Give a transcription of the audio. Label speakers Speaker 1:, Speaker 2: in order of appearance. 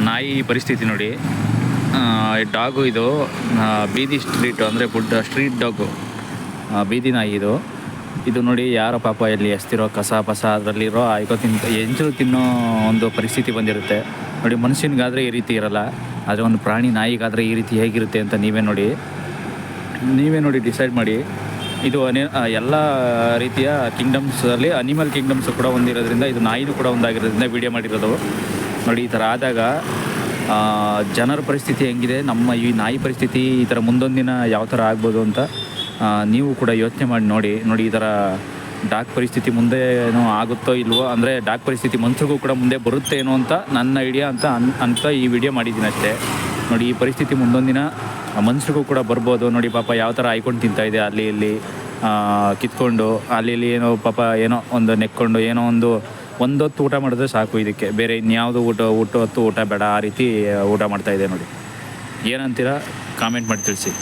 Speaker 1: ನಾಯಿ ಪರಿಸ್ಥಿತಿ ನೋಡಿ. ಡಾಗು ಇದು ಬೀದಿ ಸ್ಟ್ರೀಟು ಅಂದರೆ ಸ್ಟ್ರೀಟ್ ಡಾಗು, ಬೀದಿ ನಾಯಿ ಇದು ನೋಡಿ. ಯಾರೋ ಪಾಪ ಇಲ್ಲಿ ಎಸ್ತಿರೋ ಕಸ ಪಸ ಅದರಲ್ಲಿರೋ ಎಂಜಲು ತಿನ್ನೋ ಒಂದು ಪರಿಸ್ಥಿತಿ ಬಂದಿರುತ್ತೆ ನೋಡಿ. ಮನುಷ್ಯನಿಗಾದರೆ ಈ ರೀತಿ ಇರಲ್ಲ, ಆದರೆ ಒಂದು ಪ್ರಾಣಿ ನಾಯಿಗಾದರೆ ಈ ರೀತಿ ಹೇಗಿರುತ್ತೆ ಅಂತ ನೀವೇ ನೋಡಿ ಡಿಸೈಡ್ ಮಾಡಿ. ಇದು ಎಲ್ಲ ರೀತಿಯ ಕಿಂಗ್ಡಮ್ಸಲ್ಲಿ ಅನಿಮಲ್ ಕಿಂಗ್ಡಮ್ಸು ಕೂಡ ಒಂದಿರೋದ್ರಿಂದ ಇದು ನಾಯಿನೂ ಕೂಡ ಒಂದಾಗಿರೋದ್ರಿಂದ ವೀಡಿಯೋ ಮಾಡಿರೋದು ನೋಡಿ. ಈ ಥರ ಆದಾಗ ಜನರ ಪರಿಸ್ಥಿತಿ ಹೆಂಗಿದೆ, ನಮ್ಮ ಈ ನಾಯಿ ಪರಿಸ್ಥಿತಿ ಈ ಥರ ಮುಂದೊಂದು ದಿನ ಯಾವ ಥರ ಆಗ್ಬೋದು ಅಂತ ನೀವು ಕೂಡ ಯೋಚನೆ ಮಾಡಿ ನೋಡಿ. ಈ ಥರ ಡಾಗ್ ಪರಿಸ್ಥಿತಿ ಮುಂದೆ ಏನೋ ಆಗುತ್ತೋ ಇಲ್ವೋ, ಅಂದರೆ ಡಾಗ್ ಪರಿಸ್ಥಿತಿ ಮನುಷ್ಯರಿಗೂ ಕೂಡ ಮುಂದೆ ಬರುತ್ತೇನೋ ಅಂತ ನನ್ನ ಐಡಿಯಾ ಅಂತ ಈ ವಿಡಿಯೋ ಮಾಡಿದ್ದೀನಿ ಅಷ್ಟೇ ನೋಡಿ. ಈ ಪರಿಸ್ಥಿತಿ ಮುಂದೊಂದು ದಿನ ಮನುಷ್ಯರಿಗೂ ಕೂಡ ಬರ್ಬೋದು ನೋಡಿ. ಪಾಪ ಯಾವ ಥರ ಆಯ್ಕೊಂಡು ತಿಂತಾಯಿದೆ, ಅಲ್ಲಿ ಇಲ್ಲಿ ಕಿತ್ಕೊಂಡು, ಅಲ್ಲಿ ಏನೋ ಪಾಪ ಏನೋ ಒಂದು ನೆಕ್ಕೊಂಡು ಏನೋ ಒಂದೊತ್ತು ಊಟ ಮಾಡಿದ್ರೆ ಸಾಕು ಇದಕ್ಕೆ, ಬೇರೆ ಇನ್ಯಾವುದು ಊಟ ಬೇಡ, ಆ ರೀತಿ ಊಟ ಮಾಡ್ತಾಯಿದೆ ನೋಡಿ. ಏನಂತೀರಾ ಕಾಮೆಂಟ್ ಮಾಡಿ ತಿಳಿಸಿ.